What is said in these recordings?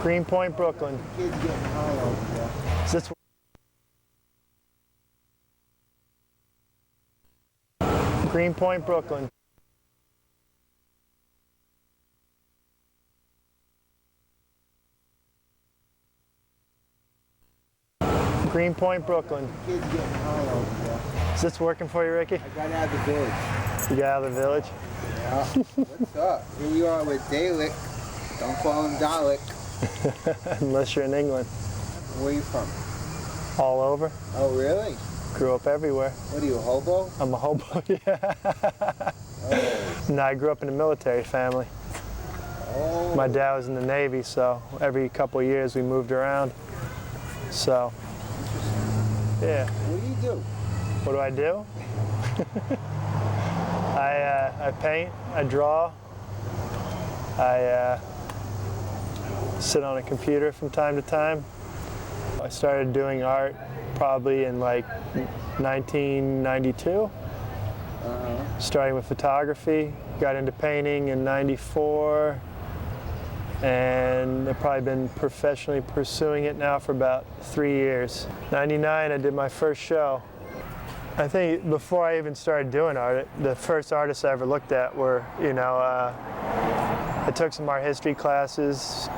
Greenpoint, Brooklyn. Kids getting high over there. Is this Greenpoint, Brooklyn. Greenpoint, Brooklyn. Kids getting high over there. Is this working for you, Ricky? I got out of the village. You got out of the village? Yeah. What's up? Here we are with Dalek. Don't call him Dalek. Unless you're in England. Where are you from? All over. Oh, really? Grew up everywhere. What are you, a hobo? I'm a hobo, yeah. Oh. No, I grew up in a military family. Oh. My dad was in the Navy, so every couple of years we moved around. So, yeah. What do you do? What do I do? I paint, I draw, I sit on a computer from time to time. I started doing art probably in like 1992, starting with photography, got into painting in 94, and I've probably been professionally pursuing it now for about 3 years. 99, I did my first show. I think before I even started doing art, the first artists I ever looked at were, I took some art history classes,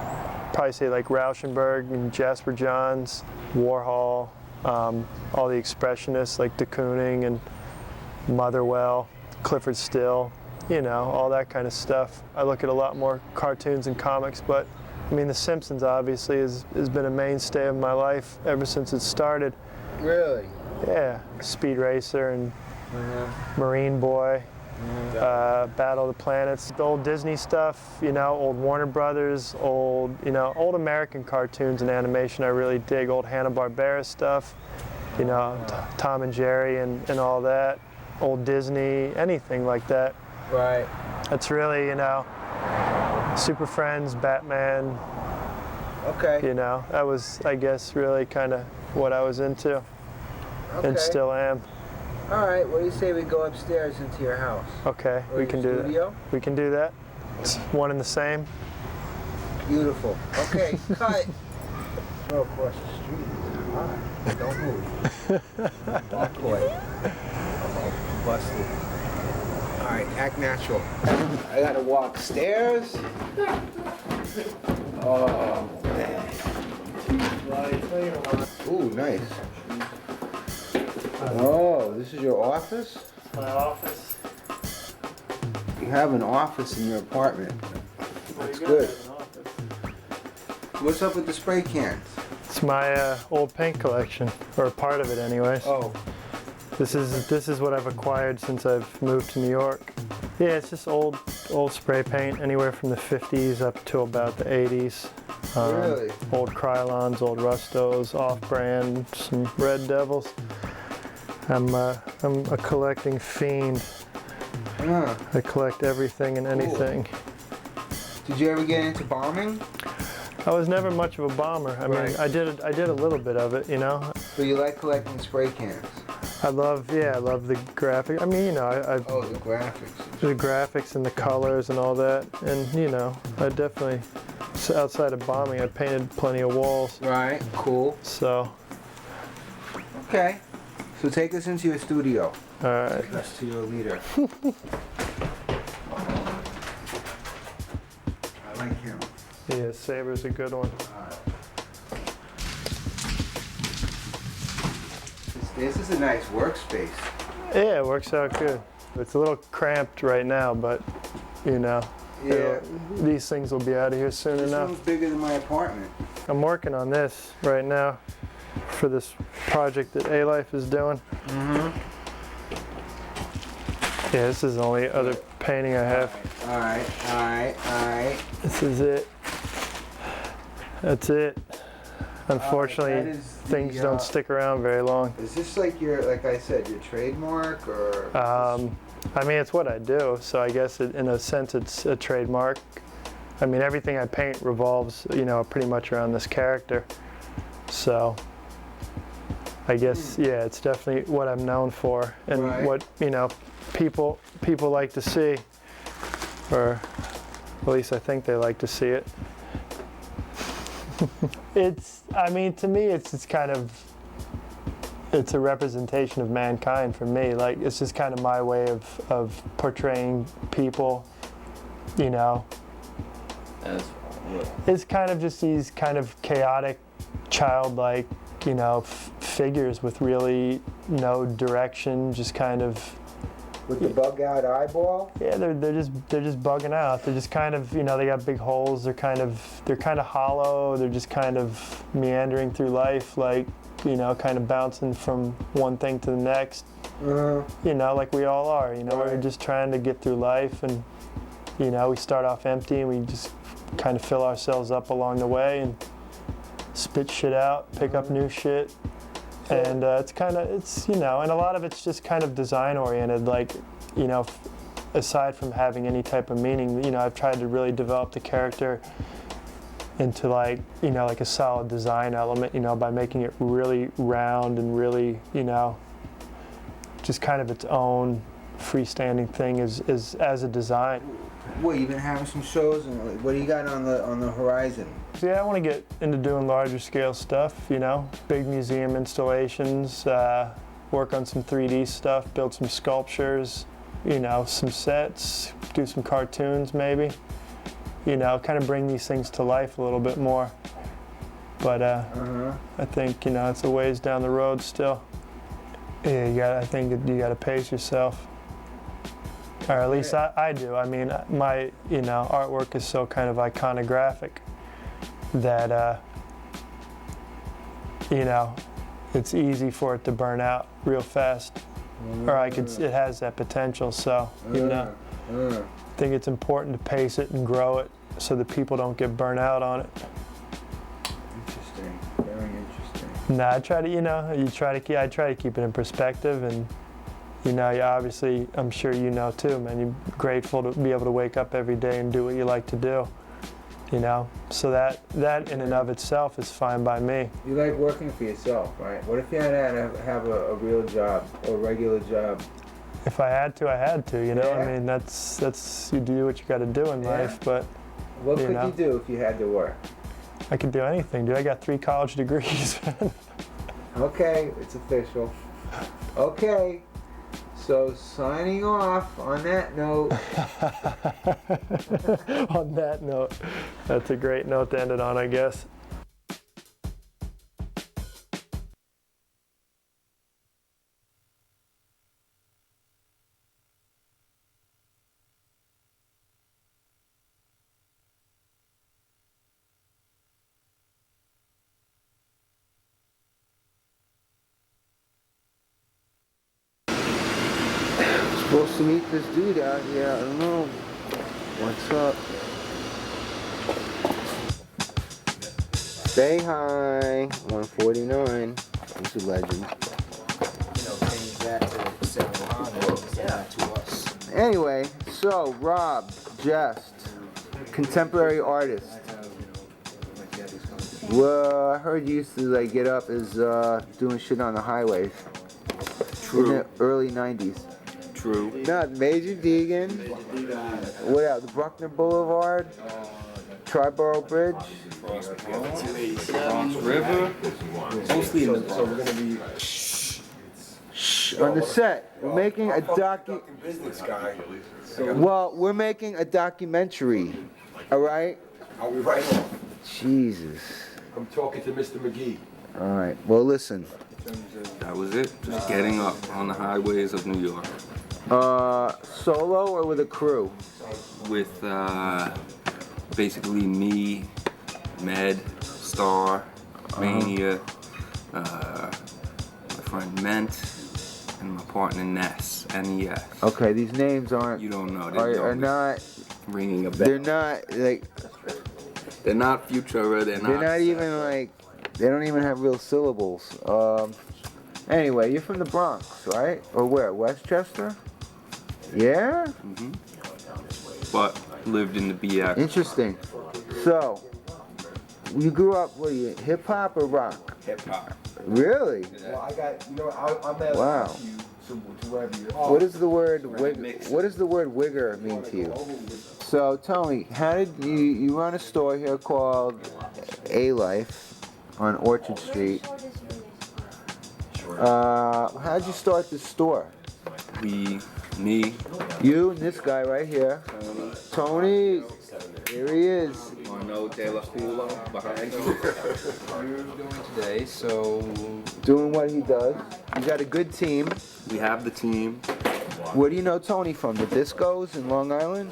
probably say like Rauschenberg and Jasper Johns, Warhol, all the expressionists like de Kooning and Motherwell, Clifford Still, all that kind of stuff. I look at a lot more cartoons and comics, but I mean, The Simpsons obviously has been a mainstay of my life ever since it started. Really? Yeah, Speed Racer and Marine Boy, Battle of the Planets, the old Disney stuff, old Warner Brothers, old American cartoons and animation I really dig, old Hanna-Barbera stuff, Tom and Jerry and all that, old Disney, anything like that. Right. It's really, Super Friends, Batman. Okay. That was, I guess, really kind of what I was into. Okay. And still am. All right, what do you say we go upstairs into your house? Okay, Or we your can do studio? that. We can do that. It's one and the same. Beautiful. Okay, cut. Go across the street. All right, don't move. Walk away. Uh-oh, busted. All right, act natural. I gotta walk stairs. Oh, man. Ooh, nice. Oh, this is your office? My office. You have an office in your apartment. That's good. What's up with the spray cans? It's my old paint collection, or part of it anyways. Oh. This is what I've acquired since I've moved to New York. Yeah, it's just old spray paint, anywhere from the 50s up to about the 80s. Really? Old Krylons, old Rustos, off-brand, some Red Devils. I'm a collecting fiend. Yeah. I collect everything and anything. Did you ever get into bombing? I was never much of a bomber. I mean, I did a little bit of it, So you like collecting spray cans? I love the graphic. I mean, Oh, the graphics. the graphics and the colors and all that. And, I definitely, outside of bombing, I painted plenty of walls. Right, cool. So. Okay. So take us into your studio. All right. Take us to your leader. I like him. Yeah, Saber's a good one. This is a nice workspace. Yeah, it works out good. It's a little cramped right now, but, Yeah. these things will be out of here soon This enough. one's bigger than my apartment. I'm working on this right now for this project that A-Life is doing. Yeah, this is the only other painting I have. All right. This is it. That's it. Unfortunately, that is things the, don't stick around very long. Is this like like I said, your trademark or? I mean, it's what I do, so I guess in a sense it's a trademark. I mean, everything I paint revolves, pretty much around this character. So I guess, yeah, it's definitely what I'm known for and what, people like to see, or at least I think they like to see it. I mean, to me, it's kind of, it's a representation of mankind for me. Like, it's just kind of my way of portraying people, you know. As what? It's kind of just these kind of chaotic, childlike, you know, figures with really no direction, just kind of. With the bug-out eyeball? Yeah, they're just bugging out. They're just kind of, you know, they got big holes. They're kind of hollow. They're just kind of meandering through life, like, you know, kind of bouncing from one thing to the next. You know, like we all are. You know, Right. we're just trying to get through life, and you know, we start off empty, and we just kind of fill ourselves up along the way, and spit shit out, pick up new shit. And it's you know, and a lot of it's just kind of design oriented, like, you know, aside from having any type of meaning, you know, I've tried to really develop the character into, like, you know, like a solid design element, you know, by making it really round and really, you know, just kind of its own freestanding thing as a design. What, you've been having some shows, and what do you got on the horizon? So yeah, I want to get into doing larger scale stuff, you know, big museum installations, work on some 3D stuff, build some sculptures, you know, some sets, do some cartoons maybe, you know, kind of bring these things to life a little bit more. But I think, you know, it's a ways down the road still. Yeah, I think you got to pace yourself. Or at least I do. I mean, my, you know, artwork is so kind of iconographic that, you know, it's easy for it to burn out real fast. Or it has that potential, so, you know, I think it's important to pace it and grow it so that people don't get burnt out on it. Interesting, very interesting. Nah, I try to, you know, I try to keep it in perspective, and, you know, you obviously, I'm sure you know too, man, you're grateful to be able to wake up every day and do what you like to do, you know? So that in and of itself is fine by me. You like working for yourself, right? What if you had to have a real job or a regular job? If I had to, I had to, you know? Yeah. I mean, that's you do what you got to do in life, but What You could know. you do if you had to work? I could do anything, dude. I got 3 college degrees, man. Okay, it's official. Okay, so signing off on that note. On that note, that's a great note to end it on, I guess. Supposed to meet this dude out here. I don't know. What's up? Say hi. 149. He's a legend. You know, paying that to Swass-e-sois, yeah, to us. Anyway, so Rob, Jest, contemporary artist. Well, I heard you used to like get up as doing shit on the highways in the early 90s. True. Not Major Deegan. What else? Bruckner Boulevard, Triborough Bridge. River. Mostly in the So we're gonna be On the set, we're making a business guy. Well, we're making a documentary. All right. I'll be right on. Jesus. I'm talking to Mr. McGee. All right. Well, listen. That was it. Just getting up on the highways of New York Solo or with a crew? with basically me, Med, Star, Mania, my friend Ment, and my partner Ness, N-E-S. Okay, these names aren't. You don't know. Are not. Ringing a bell. They're not like. They're not Futura. They're They're not even like. They don't even have real syllables. Anyway, you're from the Bronx, right? Or where? Westchester? Yeah? But lived in the BX. Interesting. So, you grew up, what are you, hip hop or rock? Hip hop. Really? Well, I got, you know, I'm at Wow. you to wherever you're. What does the word Right, mix. what does the word wigger mean to you? So tell me, how did you run a store here called A Life on Orchard Street? How did you start this store? Me, You and this guy right here. Tony. Here he is. Arno De La Fulo behind you. We're doing today, so Doing what he does. You got a good team. We have the team. Where do you know Tony from? The Discos in Long Island?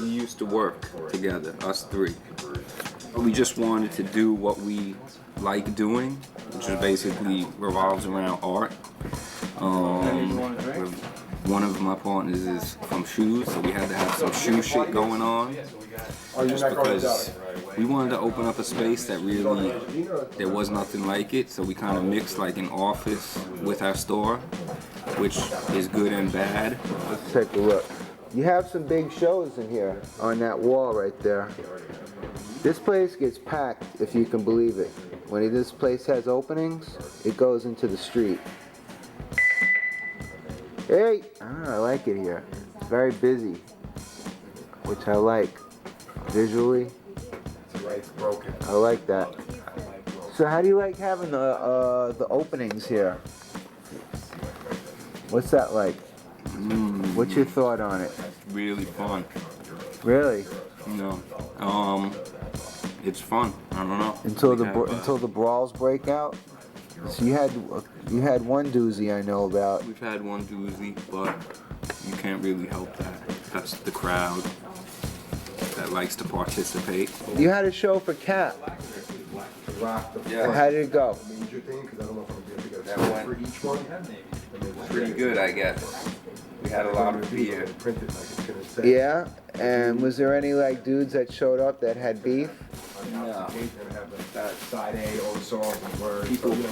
We used to work together, us three. We just wanted to do what we like doing, which is basically revolves around art. One of my partners is from shoes, so we had to have some shoe shit going on. Just because we wanted to open up a space that really, there was nothing like it, so we kind of mixed like an office with our store, which is good and bad. Let's take a look. You have some big shows in here on that wall right there. This place gets packed, if you can believe it. When this place has openings, it goes into the street. Hey! I like it here. It's very busy, which I like. Visually, I like that. So how do you like having the openings here? What's that like? What's your thought on it? Really fun. Really? You know, it's fun. I don't know. Until We have, until the brawls break out. So you had one doozy I know about. We've had one doozy, but you can't really help that. That's the crowd that likes to participate. You had a show for Cat. Yeah. How did it go? That went pretty good, I guess. We had a lot of beer. Yeah? And was there any like dudes that showed up that had beef? No.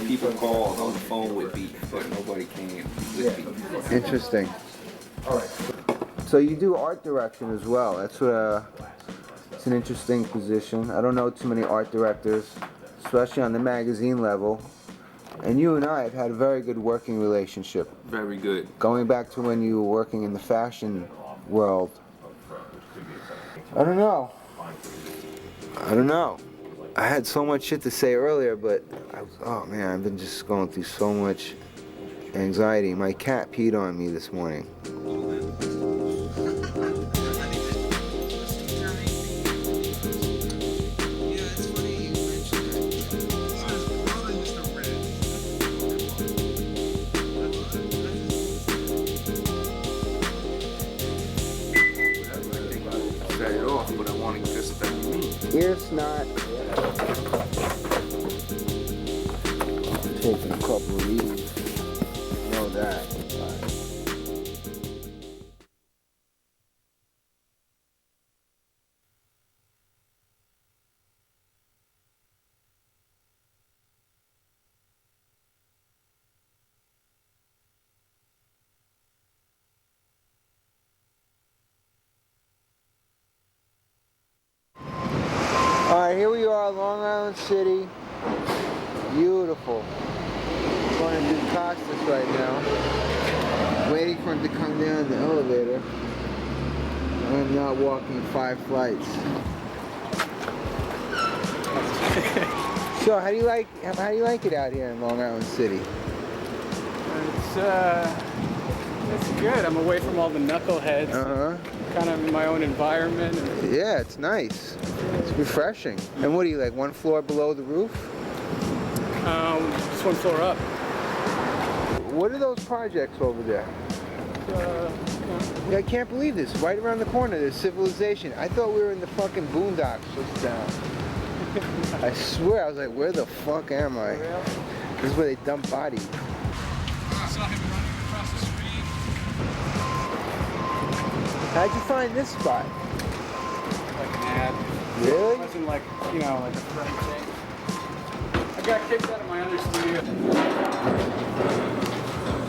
People called on the phone with beef, but nobody came with beef. Interesting. So you do art direction as well. That's it's an interesting position. I don't know too many art directors, especially on the magazine level. And you and I have had a very good working relationship. Very good. Going back to when you were working in the fashion world. I don't know. I had so much shit to say earlier, but oh man, I've been just going through so much anxiety. My cat peed on me this morning. Set it off, but I want to just Ear snot. Taking a couple of these. Know that. Alright, here we are, Long Island City. Beautiful. I'm going to do Costas right now. Waiting for him to come down the elevator. I'm not walking 5 flights. So how do you like it out here in Long Island City? It's good. I'm away from all the knuckleheads. Kind of in my own environment. Yeah, it's nice. It's refreshing. And what do you like? 1 floor below the roof? Just 1 floor up. What are those projects over there? Yeah, I can't believe this. Right around the corner, there's civilization. I thought we were in the fucking boondocks just down. I swear, I was like, where the fuck am I? This is where they dump bodies. I saw him running across the street. How'd you find this spot? Like an ad. Really? It wasn't like, you know, like a friend thing. I got kicked out of my other studio.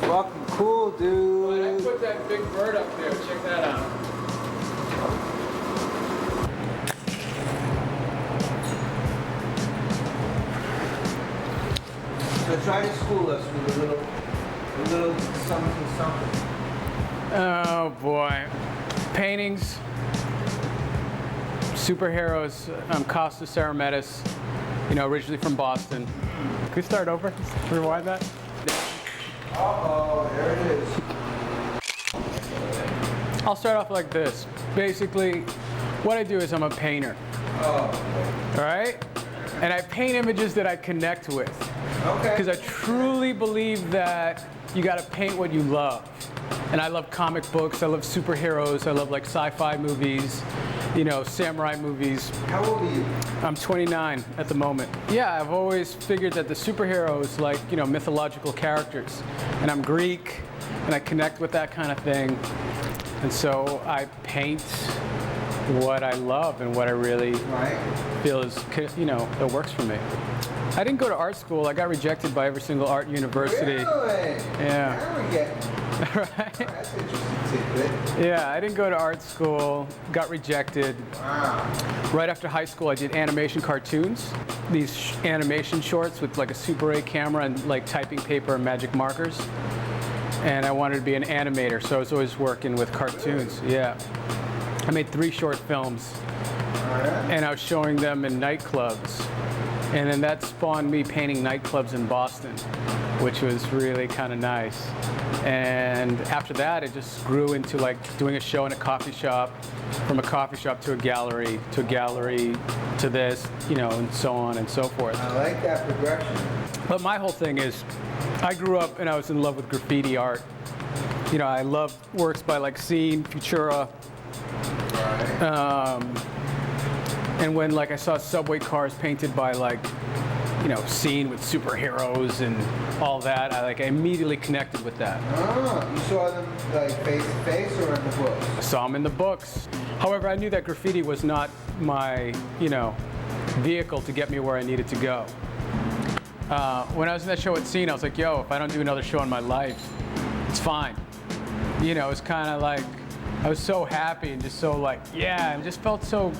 Fucking cool, dude. I put that big bird up there. Check that out. So try to school us with a little something. Oh boy. Paintings. superheroes. I'm Kostas seremetis, originally from Boston. Can we start over? Rewind that? Uh-oh, there it is. I'll start off like this. Basically, what I do is I'm a painter. All right? And I paint images that I connect with. Okay. Because I truly believe that you got to paint what you love. And I love comic books, I love superheroes, I love like sci-fi movies, samurai movies. How old are you? I'm 29 at the moment. Yeah, I've always figured that the superheroes, like, mythological characters. And I'm Greek, and I connect with that kind of thing. And so I paint what I love and what I really feel is, that works for me. I didn't go to art school. I got rejected by every single art university. Really? Yeah. Now we're getting Right? That's interesting tidbit. Yeah, I didn't go to art school, got rejected. Wow. Right after high school, I did animation cartoons. These animation shorts with like a Super 8 camera and like typing paper and magic markers. And I wanted to be an animator, so I was always working with cartoons. Yeah. I made 3 short films, and I was showing them in nightclubs. And then that spawned me painting nightclubs in Boston, which was really kind of nice. And after that, it just grew into like doing a show in a coffee shop, from a coffee shop to a gallery to this, and so on and so forth. I like that progression. But my whole thing is, I grew up and I was in love with graffiti art. I love works by like Scene, Futura. And when like I saw subway cars painted by like, Scene with superheroes and all that, I immediately connected with that. Oh, you saw them like face to face or in the books? I saw them in the books. However, I knew that graffiti was not my, vehicle to get me where I needed to go. When I was in that show at Scene, I was like, yo, if I don't do another show in my life, it's fine. It's kind of like, I was so happy and just so like, yeah, and just felt so,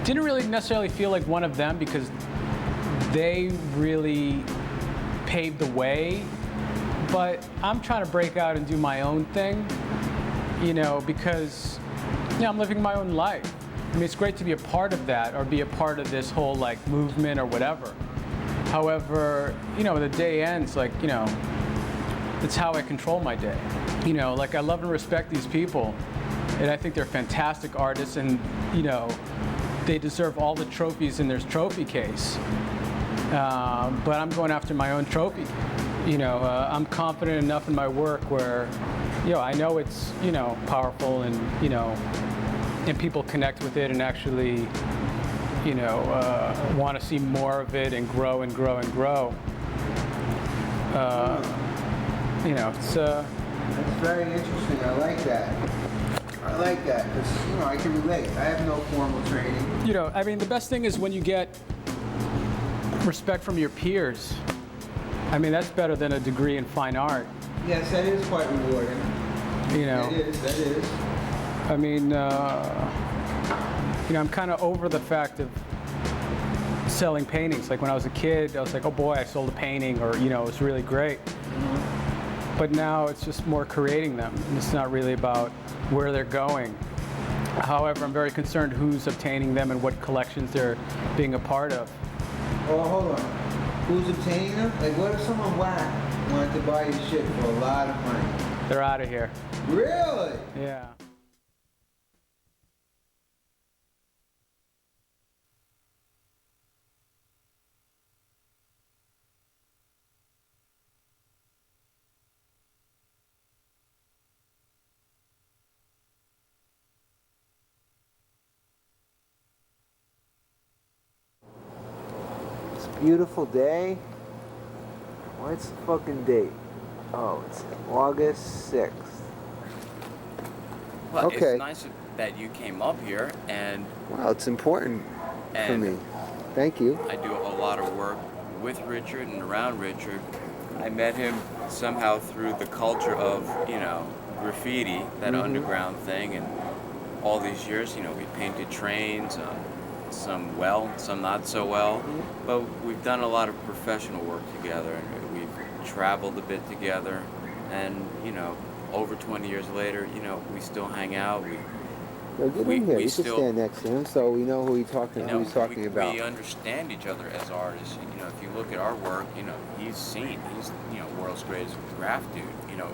didn't really necessarily feel like one of them because they really paved the way, but I'm trying to break out and do my own thing, because, I'm living my own life. I mean, it's great to be a part of that or be a part of this whole like movement or whatever. However, when the day ends, it's how I control my day. I love and respect these people, and I think they're fantastic artists, and they deserve all the trophies in their trophy case. But I'm going after my own trophy. I'm confident enough in my work where, I know it's, powerful and, and people connect with it and actually, want to see more of it and grow and grow and grow. It's That's very interesting. I like that. I like that because, I can relate. I have no formal training. The best thing is when you get respect from your peers. That's better than a degree in fine art. Yes, that is quite rewarding. That is. I'm kind of over the fact of selling paintings. Like when I was a kid, I was like, oh boy, I sold a painting, or, it was really great. But now it's just more creating them. It's not really about where they're going. However, I'm very concerned who's obtaining them and what collections they're being a part of. Oh, hold on. Who's obtaining them? Like, what if someone whack wanted to buy your shit for a lot of money? They're out of here. Really? Yeah. Beautiful day. What's the fucking date? Oh, it's August 6th. Well, Okay. It's nice that you came up here, and Wow, it's important for me. Thank you. I do a lot of work with Richard and around Richard. I met him somehow through the culture of, graffiti, that underground thing, and all these years, we painted trains, some well, some not so well, but we've done a lot of professional work together, and we've traveled a bit together, and over 20 years later, we still hang out. No, get we- in here. we You can still- stand next to him, so we know who he's talking about. We understand each other as artists. You know, if you look at our work, you know, he's world's greatest graph dude. You know,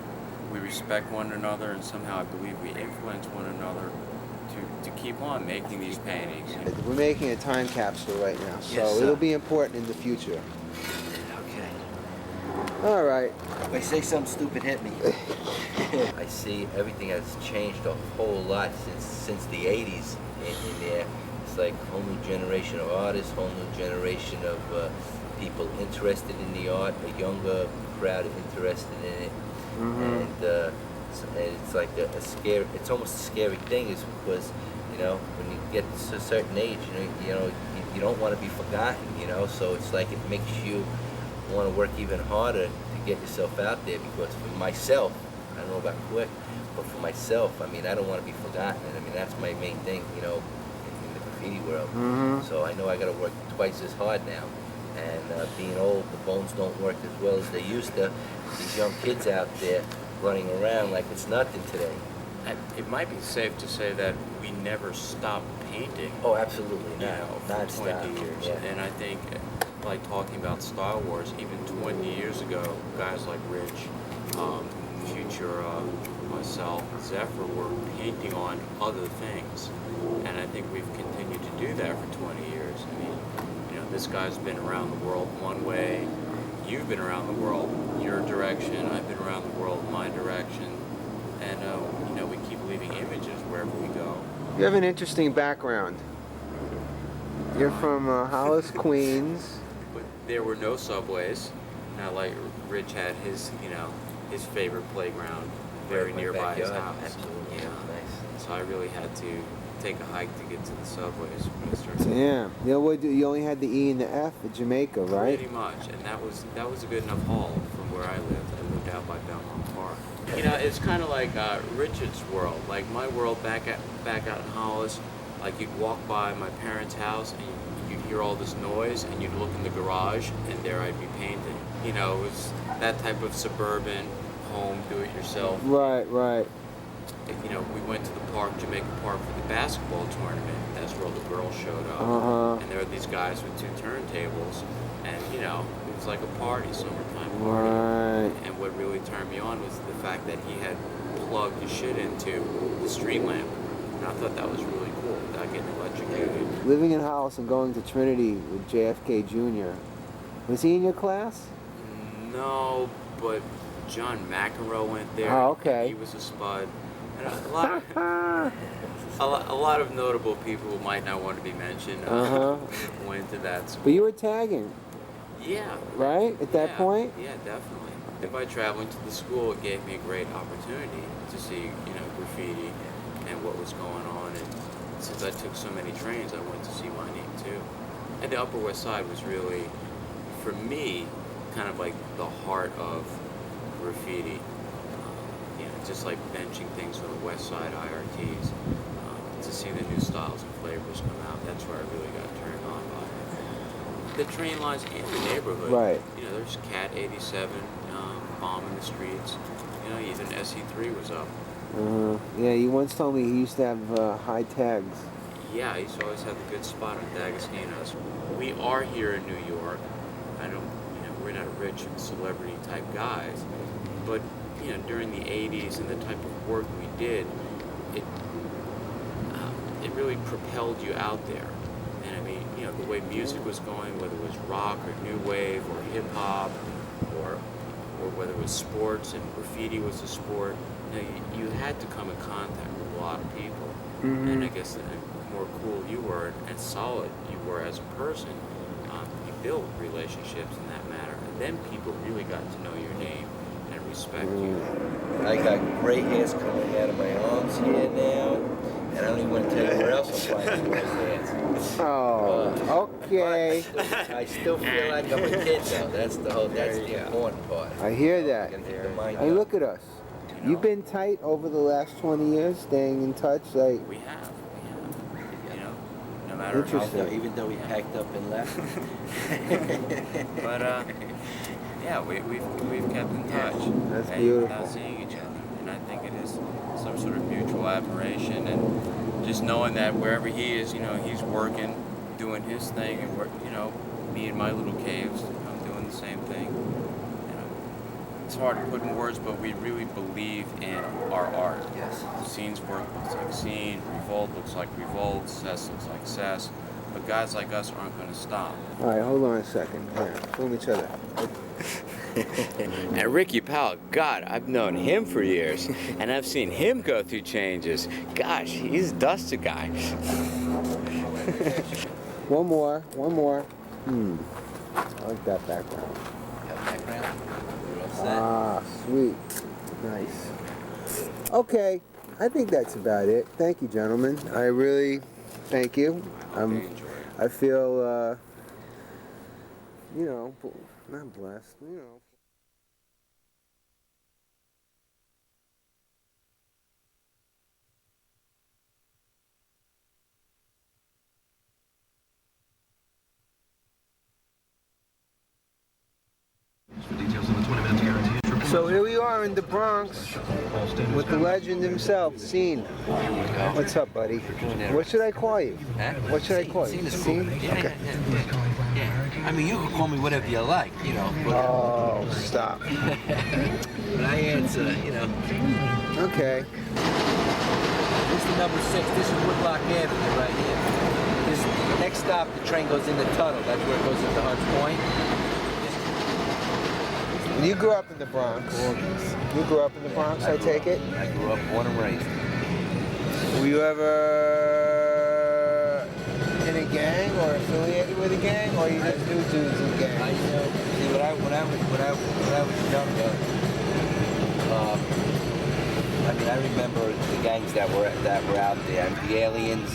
we respect one another, and somehow I believe we influence one another to keep on making these paintings. We're making a time capsule right now, so Yes, sir. it'll be important in the future. Okay. All right. If I say something stupid, hit me. I see everything has changed a whole lot since the 80s in there. It's like a whole new generation of artists, whole new generation of people interested in the art, a younger crowd interested in it. And it's like a scary, it's almost a scary thing is because, you know, when you get to a certain age, you don't want to be forgotten, you know, so it's like it makes you want to work even harder to get yourself out there, because for myself, I don't know about Quick, but for myself, I mean, I don't want to be forgotten, and I mean, that's my main thing, you know, in the graffiti world. So I know I got to work twice as hard now, and being old, the bones don't work as well as they used to. These young kids out there running around like it's nothing today. It might be safe to say that we never stopped painting. Oh, absolutely You not. know, for Non-stop. 20 years. Yeah. And I think, like talking about Style Wars, even 20 years ago, guys like Rich, Futura, myself, Zephyr were painting on other things. And I think we've continued to do that for 20 years. I mean, you know, this guy's been around the world one way, you've been around the world your direction, I've been around the world my direction. And, you know, we keep leaving images wherever we go. You have an interesting background. You're from Hollis, Queens. But there were no subways. Not like Rich had his, you know, his favorite playground very Right, my nearby his backyard. house. Absolutely. Yeah. Nice. So I really had to take a hike to get to the subways when I started. Yeah. You only had the E and the F at Jamaica, right? Pretty much, and that was a good enough haul from where I lived. I lived out by Belmont Park. You know, it's kind of like Richard's world. Like my world back out in Hollis. Like you'd walk by my parents' house and you'd hear all this noise, and you'd look in the garage, and there I'd be painting. You know, it was that type of suburban home, do-it-yourself. Right, right. You know, we went to the park, Jamaica Park, for the basketball tournament. That's where all the girls showed up. And there were these guys with 2 turntables, and you know, it was like a party, summertime party. Right. And what really turned me on was the fact that he had plugged his shit into the street lamp. And I thought that was really cool, without getting electrocuted. Living in Hollis and going to Trinity with JFK Jr. Was he in your class? No, but John McEnroe went there. Oh, okay. He was a spud. And a lot of notable people who might not want to be mentioned went to that school. But you were tagging, Yeah. right? At that Yeah, point? Yeah, definitely. And by traveling to the school, it gave me a great opportunity to see, you know, graffiti and what was going on. And since I took so many trains, I went to see my name too. And the Upper West Side was really, for me, kind of like the heart of graffiti. You know, just like benching things on the West Side IRTs. To see the new styles and flavors come out, that's where I really got turned on by it. The train lines in the neighborhood. Right. You know, there's Cat 87, bombing the streets. You know, even SE3 was up. Yeah, you once told me he used to have high tags. Yeah, I used to always have a good spot on D'Agostino's. We are here in New York. We're not rich celebrity type guys, but you know, during the 80s and the type of work we did, it really propelled you out there. And I mean, you know, the way music was going, whether it was rock or new wave or hip hop, or whether it was sports and graffiti was a sport, you had to come in contact with a lot of people. And I guess the more cool you were and solid you were as a person, you built relationships in that matter. And then people really got to know your name and respect you. I got gray hairs coming out of my arms here now, and I don't even want to tell you where else I'm finding gray hairs. Oh, okay. I still feel like I'm a kid though. That's the important part. I hear that. Gotta keep the mind Hey, up. look at us. You've been tight over the last 20 years, staying in touch. Like, We have. You know, no matter how. Interesting. Even though we packed up and left. But yeah, we've kept in touch. That's and beautiful. without seeing each other, and I think it is some sort of mutual admiration and just knowing that wherever he is, you know, he's working, doing his thing, and you know, me in my little caves, I'm doing the same thing. You know, it's hard to put in words, but we really believe in our art. Yes. Scene's work looks like scene, revolt looks like revolt, cess looks like cess, but guys like us aren't going to stop. All right, hold on a second. Here, film each other. And Ricky Powell, God, I've known him for years, and I've seen him go through changes. Gosh, he's a dusted guy. One more. I like that background. Got background? We're all set. Ah, sweet. Nice. Okay, I think that's about it. Thank you, gentlemen. I really thank you. I feel, you know, not blessed, you know. So here we are in the Bronx with the legend himself, Scene. What's up, buddy? What should I call you? Huh? What should I call you? Scene? Okay. Yeah. I mean, you can call me whatever you like, you know. But, Oh, stop. but I answer, you know. Okay. This is the number 6. This is Woodlock Avenue right here. This next stop, the train goes in the tunnel. That's where it goes into Hunts Point. You grew up in the Bronx. You grew up in the Bronx, I take it? I grew up, born and raised. Were you ever in a gang or affiliated with a gang, or you just knew dudes in gangs? I know. See, when I was younger, I mean, I remember the gangs that were out there. The Aliens,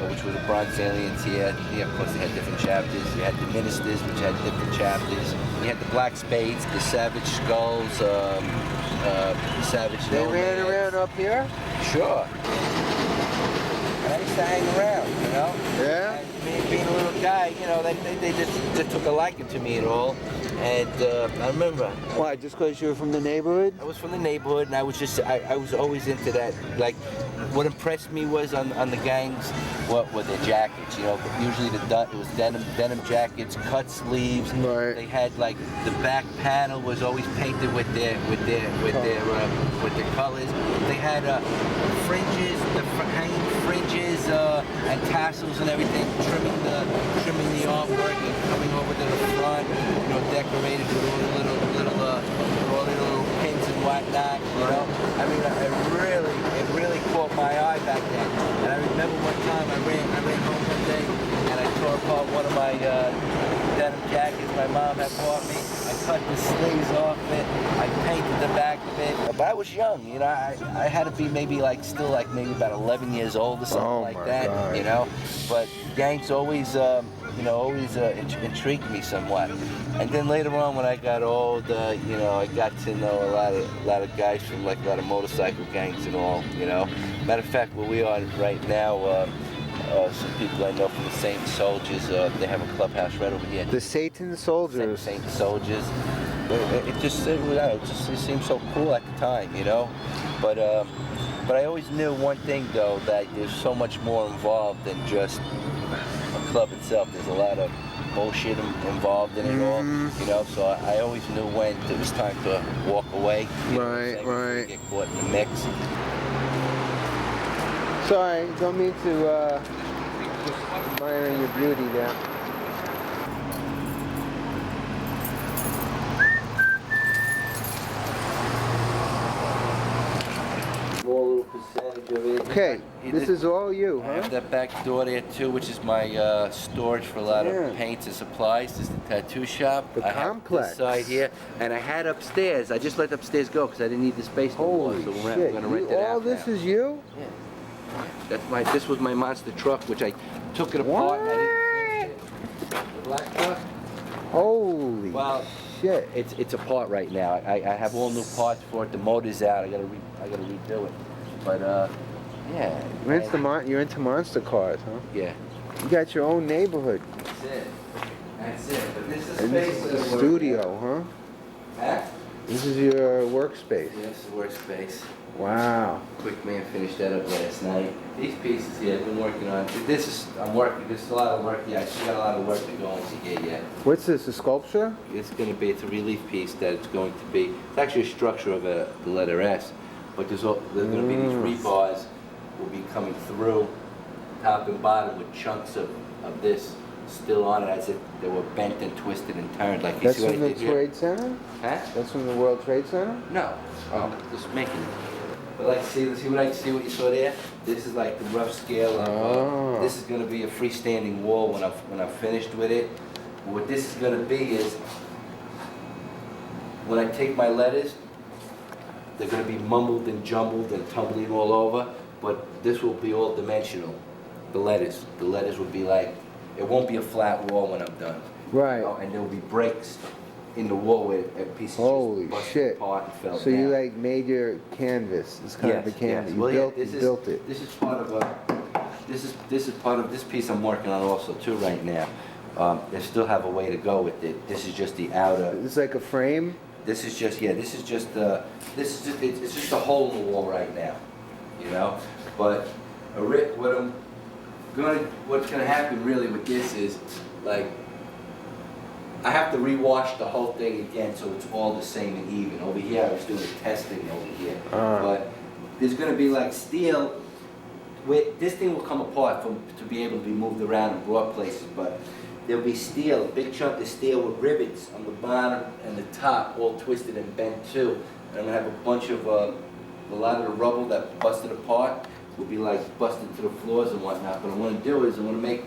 which were the Bronx Aliens here. Yeah, of course, they had different chapters. You had the Ministers, which had different chapters. You had the Black Spades, the Savage Skulls, Savage They ran Nomads. around up here? Sure. And I used to hang around, you know? Yeah? And me being a little guy, you know, they just took a liking to me and all. And I remember. Why, just because you were from the neighborhood? I was from the neighborhood, and I was always into that. Like, what impressed me was on the gangs, what were their jackets, you know. Usually it was denim jackets, cut sleeves. Right. They had like the back panel was always painted with their colors. They had fringes, hanging fringes and tassels and everything, trimming the artwork and coming over to the front, you know, decorated with all the little pins and whatnot, you know. I mean, it really caught my eye back then. And I remember one time I ran home one day and I tore apart one of my denim jackets my mom had bought me. I cut the sleeves off it. I painted the back of it. But I was young, you know. I had to be maybe maybe about 11 years old or something like that, God. you know. But gangs always intrigued me somewhat. And then later on, when I got old, you know, I got to know a lot of guys from like a lot of motorcycle gangs and all, you know. Matter of fact, where we are right now, some people I know from the Saint Soldiers, they have a clubhouse right over here. The Satan Soldiers. Saint Soldiers. It just seemed so cool at the time, you know. But I always knew one thing though, that there's so much more involved than just a club itself. There's a lot of bullshit involved in it all, you know. So I always knew when it was time to walk away. Right. Get caught in the mix. Sorry, don't mean to just admiring your beauty there. Small little percentage of it. Okay, this is all you, I huh? have that back door there too, which is my storage for a lot of paints and supplies. This is the tattoo shop. The I complex. have this side here, and I had upstairs. I just let upstairs go because I didn't need the space no more. Holy So we're shit, going to rent it all out this now. is you? This was my monster truck, which I took it apart. And I didn't finish it. The black truck. Holy Well, shit. it's apart right now. I have all new parts for it. The motor's out. I gotta redo it. But yeah. You're into monster cars, huh? Yeah. You got your own neighborhood. That's it. But this is And this is the studio, huh? Huh? This is your workspace. Yes, the workspace. Wow. Quick man finished that up last night. These pieces here I've been working on. This is a lot of work. Yeah, I still got a lot of work to go into here yet. What's this, a sculpture? It's going to be, it's a relief piece that it's going to be. It's actually a structure of the letter S, but there's going to be these rebars will be coming through top and bottom with chunks of this still on it as if they were bent and twisted and turned. Like you That's see what from I the did here? Trade Center? Huh? That's from the World Trade Center? No. I'm just making it. But like, see what you saw there? This is like the rough scale of, this is going to be a freestanding wall when I'm finished with it. What this is going to be is, when I take my letters, they're going to be mumbled and jumbled and tumbling all over, but this will be all dimensional. The letters will be like, it won't be a flat wall when I'm done. Right. You know, and there will be breaks in the wall where pieces Holy just busted shit. apart and fell So down. you like made your canvas. It's kind of a canvas. Well, You yeah, built it. This is part of this is part of this piece I'm working on also too right now. They still have a way to go with it. This is just the outer. It's like a frame? This is just it's just a hole in the wall right now, you know. But what's gonna happen really with this is, like, I have to rewash the whole thing again so it's all the same and even. Over here I was doing testing over here, but there's gonna be like steel. This thing will come apart to be able to be moved around and brought places, but there'll be steel, a big chunk of steel with rivets on the bottom and the top, all twisted and bent too. And I'm gonna have a bunch of a lot of the rubble that busted apart will be like busted to the floors and whatnot. But what I'm gonna do is I'm gonna make,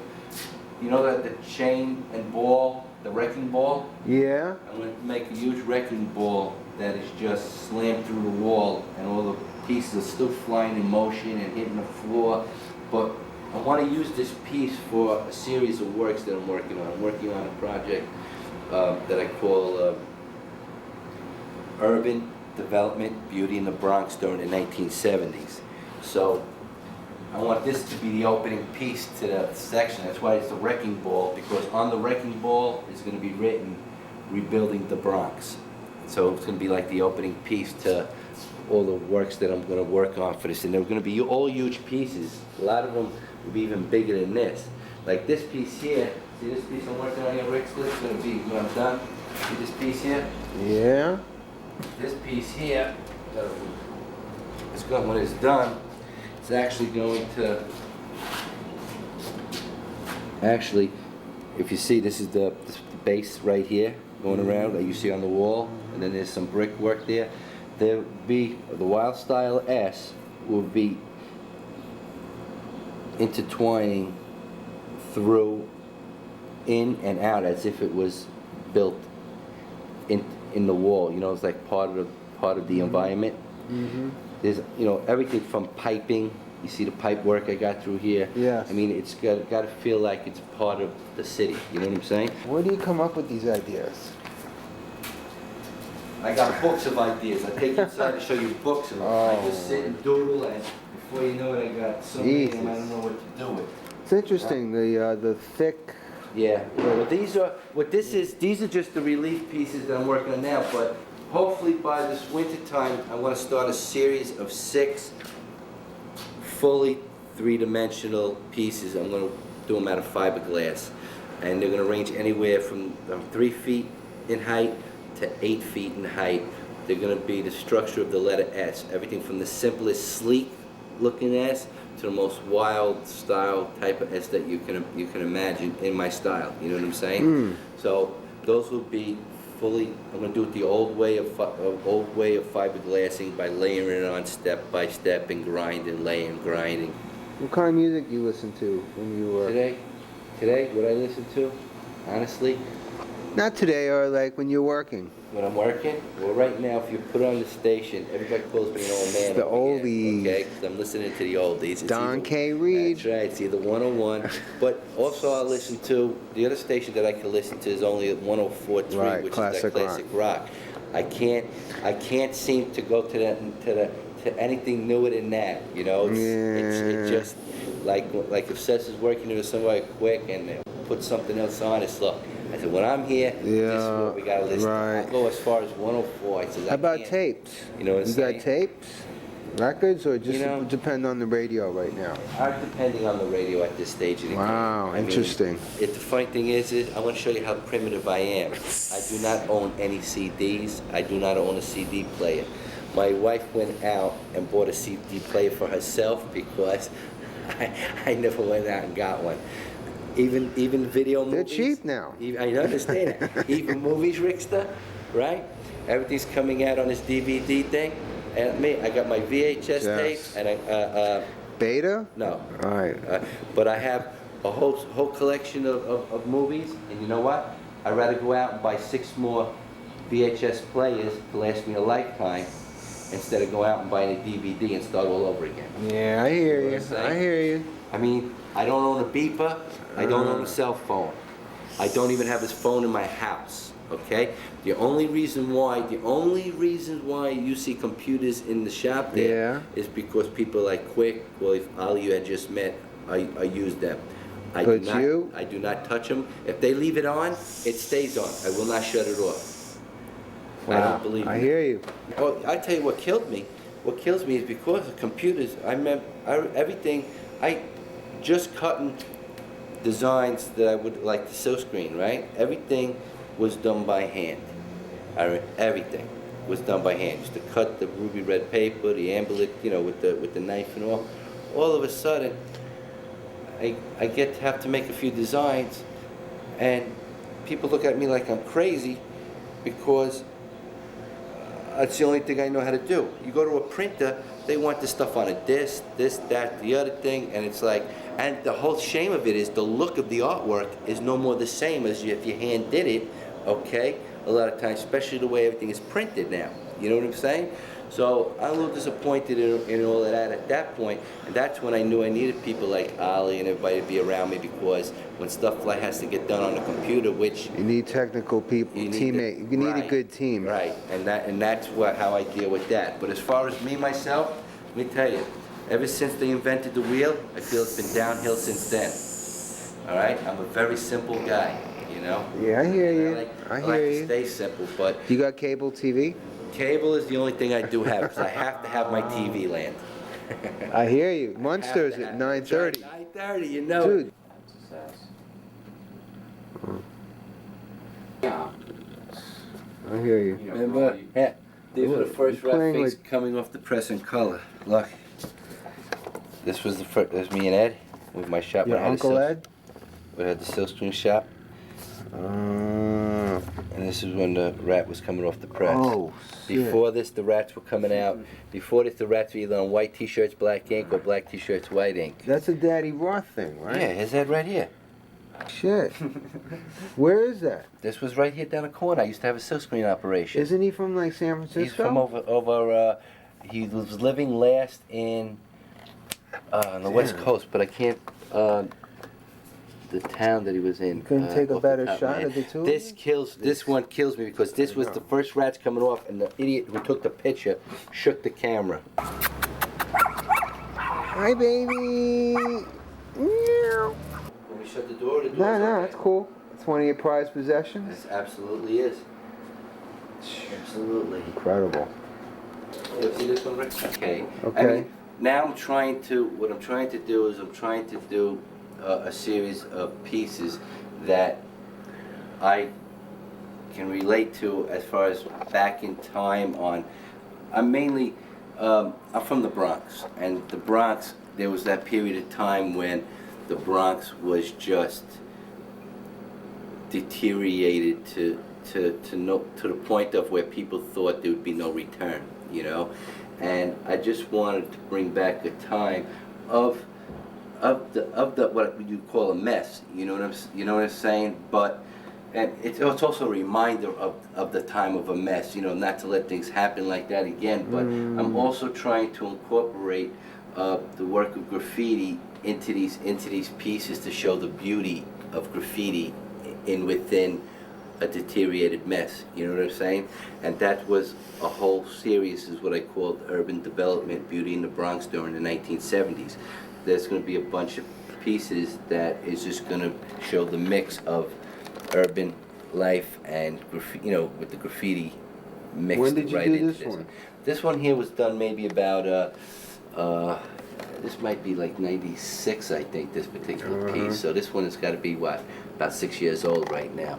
you know, that the chain and ball, the wrecking ball. Yeah. I'm gonna make a huge wrecking ball that is just slammed through the wall, and all the pieces are still flying in motion and hitting the floor. But I want to use this piece for a series of works that I'm working on. I'm working on a project that I call Urban Development Beauty in the Bronx during the 1970s. So I want this to be the opening piece to the section. That's why it's a wrecking ball, because on the wrecking ball is going to be written Rebuilding the Bronx. So it's going to be like the opening piece to all the works that I'm going to work on for this. And they're going to be all huge pieces. A lot of them will be even bigger than this. Like this piece here, see this piece I'm working on here, Rick? This is going to be, when I'm done, see this piece here? Yeah. This piece here, when it's done, it's actually going to, if you see, this is the base right here going around that you see on the wall, and then there's some brickwork there. There'll be, the Wild Style S will be intertwining through, in and out, as if it was built in the wall. You know, it's like part of the environment. There's, you know, everything from piping. You see the pipe work I got through here. Yes. I mean, it's got to feel like it's part of the city. You know what I'm saying? Where do you come up with these ideas? I got books of ideas. I take you inside to show you books of them. I just sit and doodle, and before you know it, I got so many of them, I don't know what to do with. It's interesting, the thick. Yeah. Well, these are just the relief pieces that I'm working on now. But hopefully by this winter time, I want to start a series of 6 fully three-dimensional pieces. I'm going to do them out of fiberglass, and they're going to range anywhere from 3 feet in height to 8 feet in height. They're going to be the structure of the letter S. Everything from the simplest, sleek-looking S to the most wild style type of S that you can imagine in my style. You know what I'm saying? So those will be fully. I'm going to do it the old way of fiberglassing by layering it on step by step and grinding. What kind of music do you listen to when you were? Today, what I listen to, honestly. Not today, or like when you're working. When I'm working? Well, right now, if you put on the station, everybody calls me an old man. The oldies. Okay, because I'm listening to the oldies. It's Don either, K. Reed. That's right, it's either 101. But also I listen to, the other station that I can listen to is only 104.3, right, which classic is that classic rock. I can't seem to go to anything newer than that. You know, it's just like if Sess is working with somebody quick and they put something else on, it's look. I said, when I'm here, this is what we got to listen to. I go as far as 104. I said, How about tapes? You know what I'm saying? You got tapes? Records or just You know- depend on the radio right now? Are depending on the radio at this stage of the game. Wow, I mean, interesting. The funny thing is I want to show you how primitive I am. I do not own any CDs. I do not own a CD player. My wife went out and bought a CD player for herself because I never went out and got one. Even video They're movies. cheap now. I understand that. Even movies, Rickster, right? Everything's coming out on this DVD thing. And me, I got my VHS tapes and Beta? no. All right. But I have a whole collection of movies, and you know what? I'd rather go out and buy 6 more VHS players to last me a lifetime instead of go out and buying a DVD and start all over again. Yeah, I hear You know you. what I'm saying? I hear you. I mean, I don't own a beeper. I don't own a cell phone. I don't even have his phone in my house. Okay? The only reason why you see computers in the shop there is because people like Quick, well, if Ali you had just met, I use them. I do not touch them. If they leave it on, it stays on. I will not shut it off. Wow. I don't believe I it. hear you. Oh, I tell you what killed me. What kills me is because of computers. Everything. I just cutting designs that I would like to silkscreen, right? Everything was done by hand. Everything was done by hand. Used to cut the ruby red paper, the amber, with the knife and all. All of a sudden, I get to have to make a few designs, and people look at me like I'm crazy because that's the only thing I know how to do. You go to a printer, they want this stuff on a disc, this, that, the other thing, and it's like, and the whole shame of it is the look of the artwork is no more the same as if you hand did it, okay? A lot of times, especially the way everything is printed now. You know what I'm saying? So I'm a little disappointed in all of that at that point, and that's when I knew I needed people like Ali and everybody to be around me, because when stuff like has to get done on the computer, which You need technical people, you teammate. You need a good team. Right, and that's how I deal with that. But as far as me myself, let me tell you, ever since they invented the wheel, I feel it's been downhill since then. All right, I'm a very simple guy, you know. Yeah, I hear you. I like to stay simple, but You got cable TV? cable is the only thing I do have, because I have to have my TV land. I hear you. Munsters at 9:30. 9:30, you know. Dude. I hear you. Remember? Yeah. These were the first You're red playing face coming off the press in color. Look. This was the first. There's me and Ed with my shop. Your when I had Uncle Ed? We had the silkscreen shop, and this is when the rat was coming off the press. Oh, shit. Before this, the rats were coming out. Before this, the rats were either on white T-shirts, black ink, or black T-shirts, white ink. That's a Daddy Roth thing, right? Yeah, here's that right here. Shit. Where is that? This was right here down the corner. I used to have a silkscreen operation. Isn't he from like San Francisco? He's from over. He was living last in on the West Coast, but I can't. The town that he was in. Couldn't take a off the better top of shot my head. of the two? This one kills me because this was the first rats coming off, and the idiot who took the picture shook the camera. Hi, baby. Meow. When we shut the door, No, it's cool. It's one of your prized possessions. This absolutely is. Absolutely. Incredible. You see this one, Rick? Okay. Okay. I mean, now what I'm trying to do is I'm trying to do a series of pieces that I can relate to as far as back in time on. I'm from the Bronx, and the Bronx, there was that period of time when the Bronx was just deteriorated to the point of where people thought there would be no return, you know. And I just wanted to bring back a time of the what you call a mess, you know what I'm saying? But and it's also a reminder of the time of a mess, you know, not to let things happen like that again. But I'm also trying to incorporate the work of graffiti into these pieces to show the beauty of graffiti within a deteriorated mess, you know what I'm saying? And that was a whole series, is what I called Urban Development, Beauty in the Bronx during the 1970s. There's going to be a bunch of pieces that is just going to show the mix of urban life and graffiti, you know, with the graffiti mixed When did you right do into this one? This one here was done maybe about, this might be like 96, I think, this particular piece. So this one has got to be, what, about 6 years old right now.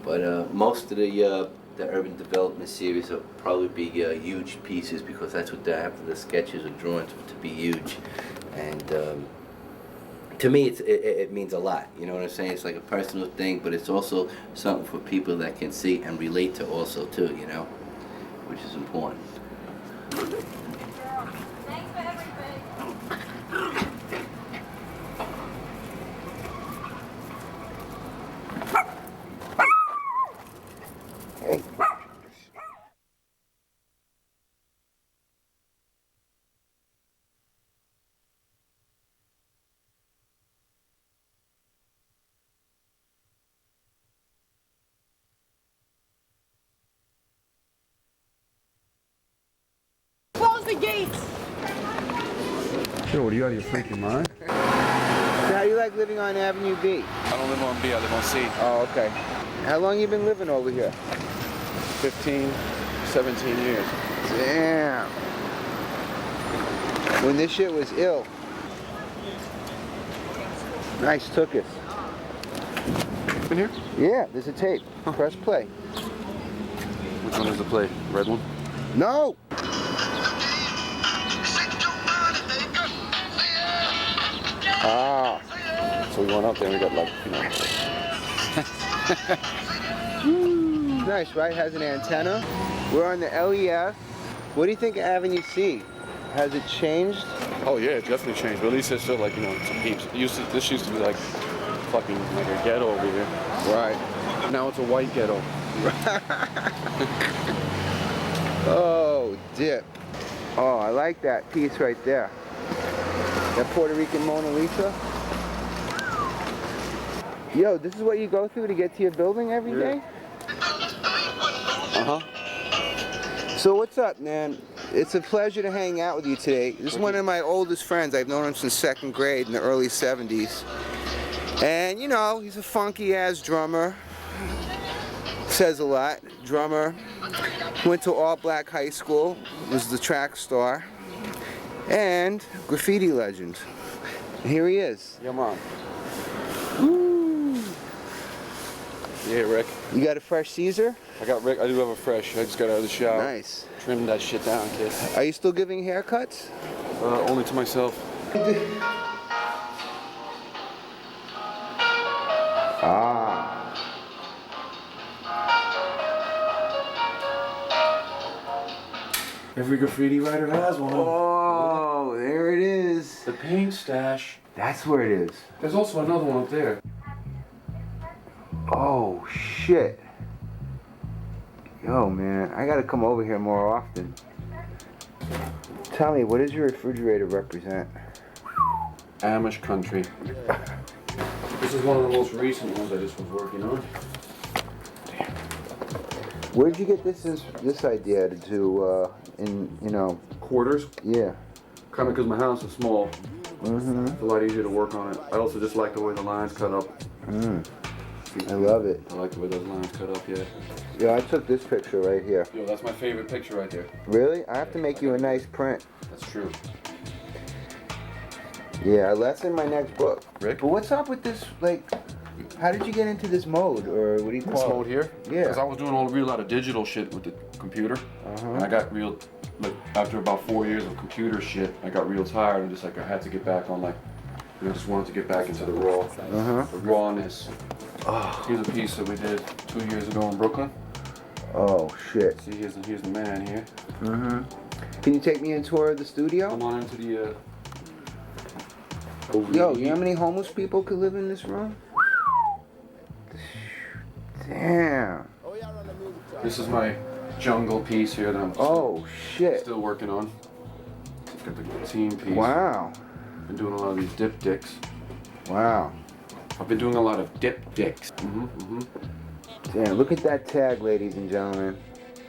But most of the urban development series will probably be huge pieces, because that's what the sketches are drawn to be huge. And to me, it means a lot. You know what I'm saying? It's like a personal thing, but it's also something for people that can see and relate to also too, you know, which is important. Thanks for everything. Close the gates! Yo, what are you out of your freaking mind? So how do you like living on Avenue B? I don't live on B, I live on C. Oh, okay. How long you been living over here? 15, 17 years. Damn. When this shit was ill. Nice tuchus. Been here? Yeah, there's a tape. Press play. Which one is the play? Red one? No! Ah. So we went up there and we got like, you know. Nice, right? Has an antenna. We're on the LES. What do you think of Avenue C? Has it changed? Oh yeah, it definitely changed. But at least it's still like, you know, some peeps. This used to be like fucking like a ghetto over here. Right. Now it's a white ghetto. Oh, dip. Oh, I like that piece right there. That Puerto Rican Mona Lisa. Yo, this is what you go through to get to your building every day? Uh-huh. So what's up, man? It's a pleasure to hang out with you today. This is one of my oldest friends. I've known him since second grade in the early 70s. And, you know, he's a funky-ass drummer. Says a lot. Drummer. Went to all-black high school. Was the track star. And graffiti legend. Here he is. Yeah, Mom. Woo. Yeah, Rick. You got a fresh Caesar? I got Rick. I do have a fresh. I just got out of the shower. Nice. Trimmed that shit down, kid. Are you still giving haircuts? Only to myself. Ah. Every graffiti writer has one. Oh, there it is. The paint stash. That's where it is. There's also another one up there. Oh, shit. Yo, man, I gotta come over here more often. Tell me, what does your refrigerator represent? Amish country. This is one of the most recent ones I just was working on. Where'd you get this idea to you know? Quarters. Yeah. Kind of because my house is small. Mm-hmm. It's a lot easier to work on it. I also just like the way the lines cut up. I love it. I like the way those lines cut up, yeah. Yo, I took this picture right here. Yo, that's my favorite picture right there. Really? I have to make you a nice print. That's true. Yeah, that's in my next book. Rick? But what's up with this, like, how did you get into this mode, or what do you call This it? mode here? Yeah. Because I was doing a lot of digital shit with the computer. And I got real, like, after about 4 years of computer shit, I got real tired and just like, I had to get back on, like, you know, just wanted to get back into the rawness. Oh. Here's a piece that we did 2 years ago in Brooklyn. Oh, shit. See, here's the man here. Can you take me on a tour of the studio? Come on into the, Yo, you know how many homeless people could live in this room? Damn. This is my jungle piece here that I'm shit. still working on. Got the team piece. Wow. Been doing a lot of these diptychs. Wow. I've been doing a lot of diptychs. Damn, look at that tag, ladies and gentlemen.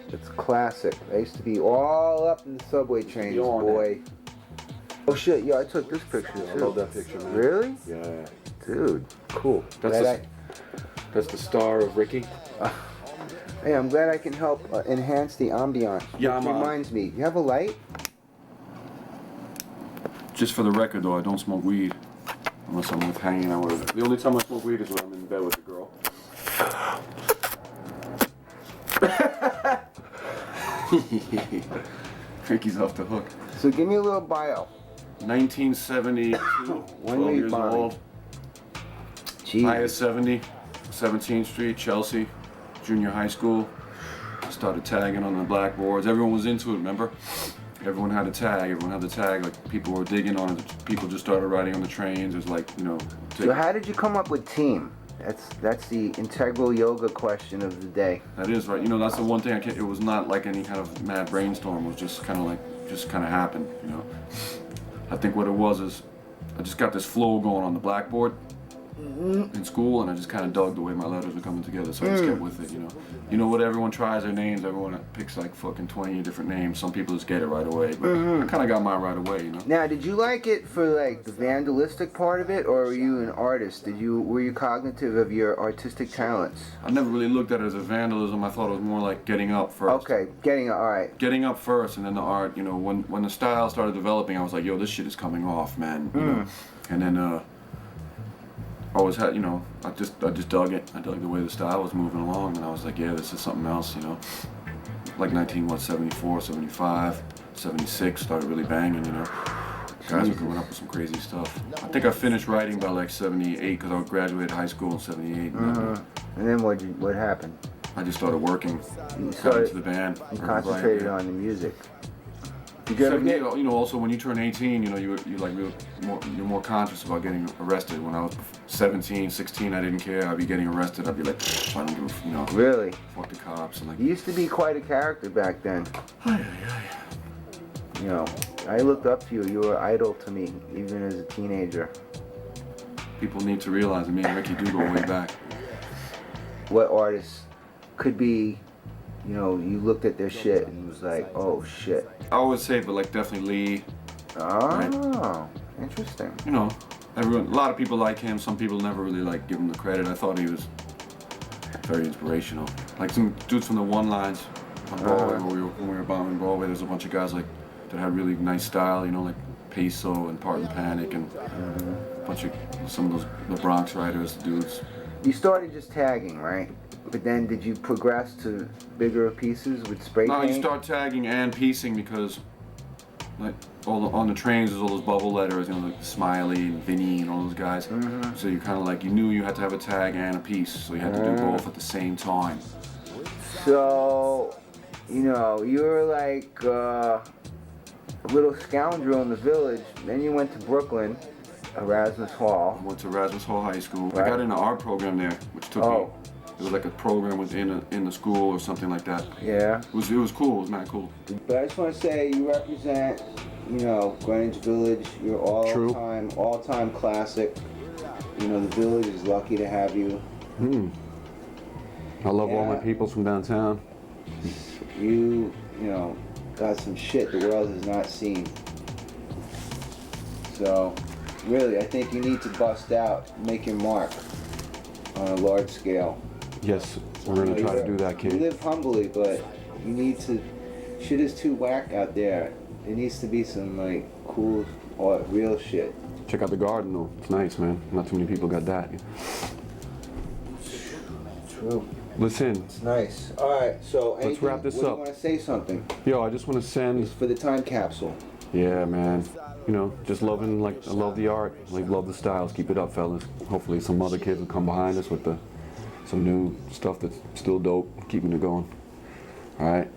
It's classic. I used to be all up in the subway trains, boy. Oh shit, yo, I took this picture too. I love that picture, man. Really? Yeah. Dude, cool. That's the star of Ricky. Hey, I'm glad I can help enhance the ambiance. Yeah, Which reminds me, you have a light? Just for the record, though, I don't smoke weed unless I'm with hanging out with. The only time I smoke weed is when I'm in bed with a girl. Ricky's off the hook. So give me a little bio. 1972, 12 years old. Jeez. IS-70, 17th Street, Chelsea, junior high school. Started tagging on the blackboards. Everyone was into it, remember? Everyone had a tag. Everyone had the tag. Like, people were digging on it. People just started riding on the trains. It was like, you know. So how did you come up with team? That's the integral yoga question of the day. That is right. You know, that's the one thing I can't. It was not like any kind of mad brainstorm. It was just kind of happened. You know. I think what it was is, I just got this flow going on the blackboard in school, and I just kind of dug the way my letters were coming together. So I just kept with it. You know. You know what? Everyone tries their names. Everyone picks like fucking 20 different names. Some people just get it right away. But I kind of got mine right away. You know. Now, did you like it for like the vandalistic part of it, or were you an artist? Were you cognitive of your artistic talents? I never really looked at it as a vandalism. I thought it was more like getting up first. Okay, all right. Getting up first, and then the art. You know, when the style started developing, I was like, yo, this shit is coming off, man. You know? And then I always had, you know, I just dug it. I dug the way the style was moving along, and I was like, yeah, this is something else, you know. Like 74, 75, 76 started really banging, you know. Guys were coming up with some crazy stuff. I think I finished writing by like 78 because I graduated high school in 78. And then what happened? I just started working. Got into the band. You concentrated on the music. Did you ever You know, also when you turn 18, you know, you're more conscious about getting arrested. When I was 17, 16, I didn't care. I'd be getting arrested. I'd be like, I don't give a, you know. Really? Fuck the cops and like. You used to be quite a character back then. You know, I looked up to you. You were an idol to me, even as a teenager. People need to realize that me and Ricky do go way back. What artists could be, you know, you looked at their shit and was like, oh shit. I would say, but like definitely Lee. Oh, right? Interesting. You know, a lot of people like him. Some people never really like give him the credit. I thought he was very inspirational. Like some dudes from the One Lines on Broadway, when we were bombing Broadway, there's a bunch of guys like that had really nice style. You know, like Peso and Part and Panic and a bunch of some of the Bronx writers, dudes. You started just tagging, right? But then did you progress to bigger pieces with spray paint? No, you start tagging and piecing because like on the trains there's all those bubble letters, you know, like Smiley and Vinny and all those guys. So you kind of like, you knew you had to have a tag and a piece, so you had to do both at the same time. So, you know, you were like a little scoundrel in the village. Then you went to Brooklyn, Erasmus Hall. I went to Erasmus Hall High School. Right. I got in the art program there, which took me. It was like a program within in the school or something like that. Yeah. It was cool. It was mad cool. But I just want to say you represent, you know, Greenwich Village. You're all-time classic. You know, the village is lucky to have you. I love all my people from downtown. You know, got some shit the world has not seen. So, really, I think you need to bust out, make your mark on a large scale. Yes, we're gonna try to do that, kid. You live humbly, but you need to. Shit is too whack out there. There needs to be some like cool, real shit. Check out the garden though. It's nice, man. Not too many people got that. True. Listen. It's nice. All right, so let's wrap this up. You want to say something? Yo, I just want to send for the time capsule. Yeah, man. You know, just loving, like, I love the art, like, love the styles. Keep it up, fellas. Hopefully some other kids will come behind us with some new stuff that's still dope, keeping it going. All right.